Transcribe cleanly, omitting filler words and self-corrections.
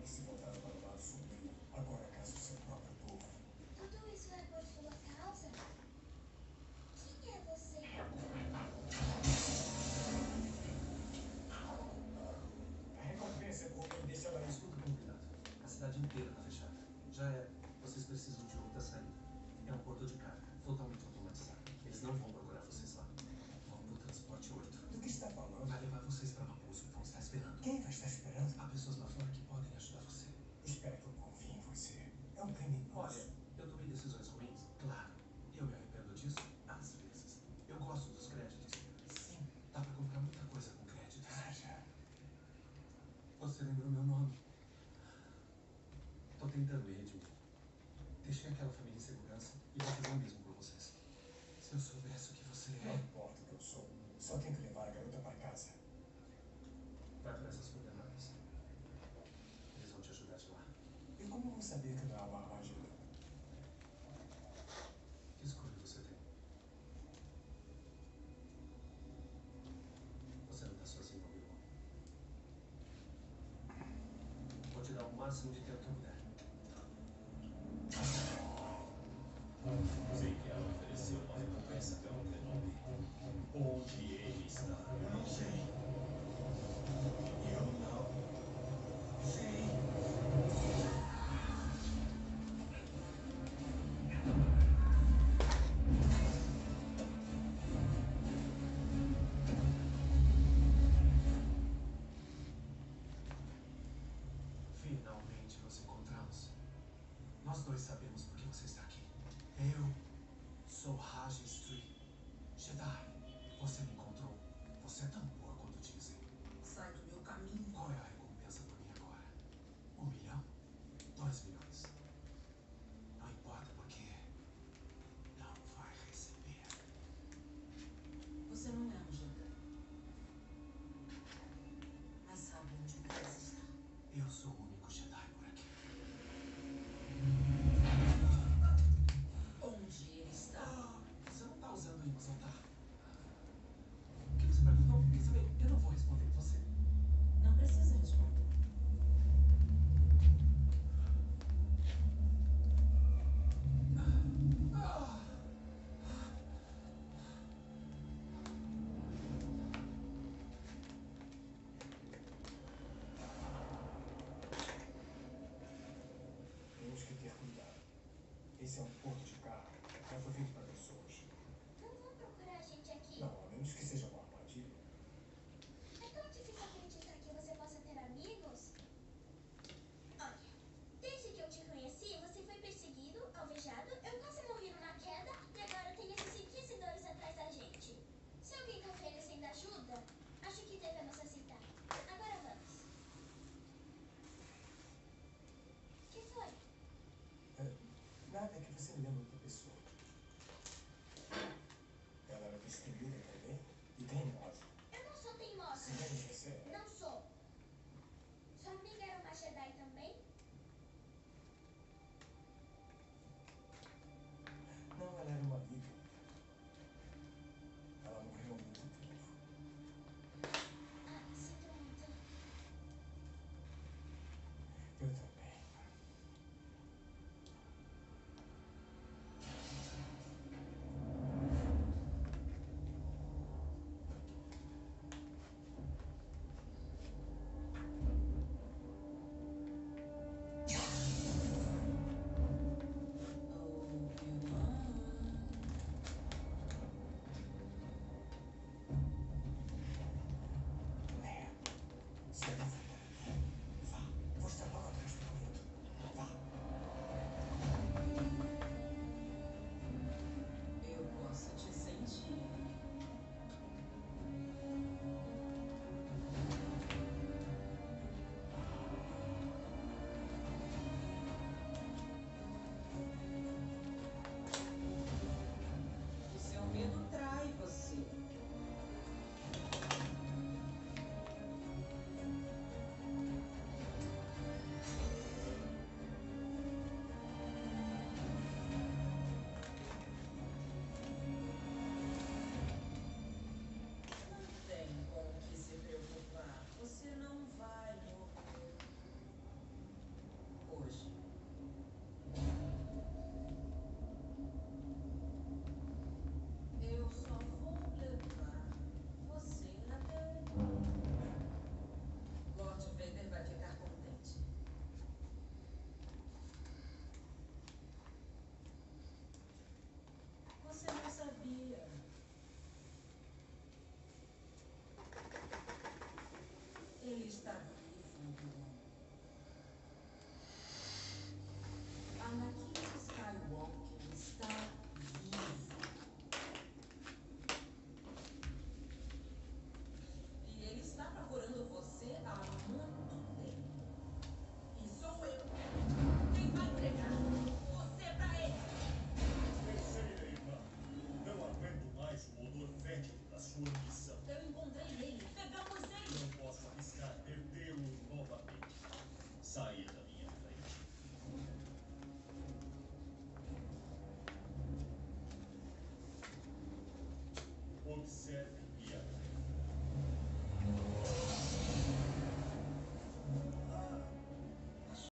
que se voltaram para o lado sombrio, agora caça o seu próprio povo. Tudo isso é por sua causa? Quem é você? A recompensa é por obedecer a isso. Tudo com cuidado. A cidade inteira está fechada. Já era. Vocês precisam de outra saída. É um porto de carga, totalmente automatizado. Eles não vão procurar vocês lá. Vão pro transporte 8. Do que está falando? Vai levar vocês para Mapuso. Vão estar esperando. Quem vai estar esperando? Há pessoas lá fora que podem ajudar você. Espera que eu confie em você. É um criminoso. Olha, eu tomei decisões ruins, claro. Eu me arrependo disso às vezes. Eu gosto dos créditos. Sim. Dá pra comprar muita coisa com créditos. Já. Você lembra o meu nome? Tô tentando me redimir. Deixei aquela família em segurança e vou fazer o mesmo por vocês. Se eu soubesse o que você Não é... importa o que eu sou. Só tenho que levar a garota para casa. Vai para essas coordenadas. Eles vão te ajudar de lá. E como eu vou saber que não é uma armadilha? Que escolha você tem? Você não tá sozinho, meu irmão. Vou te dar o máximo de tempo que eu puder. Sei que ela ofereceu uma recompensa pelo Kenobi. Onde ele está? Eu não sei. Eu não sei. Finalmente nos encontramos. Nós dois sabemos por que você está aqui. Eu sou Rajastri Jedi. Você me encontrou. Você é tão boa quanto dizem. Sai do meu caminho. Qual é a recompensa por mim agora? 1 milhão? 2 milhões? Não importa porque não vai receber. Você não é um Jedi. Mas sabe onde o Mestre está. Eu sou o único Jedi por aqui. Onde ele está? Você não tá usando ilusão, tá? O que você perguntou? Quer saber? Eu não vou responder você. Não precisa responder. Temos que ter cuidado. Esse é um porto de carga. Não foi feito para pessoas. Não vão procurar a gente aqui. Não, a menos que seja uma armadilha. É tão difícil acreditar que você possa ter amigos. Olha, desde que eu te conheci, você foi perseguido, alvejado, eu quase morri numa queda e agora tem esses inquisidores atrás da gente. Se alguém tá oferecendo ajuda, acho que devemos aceitar. Agora vamos. O que foi? Nada que você me lembra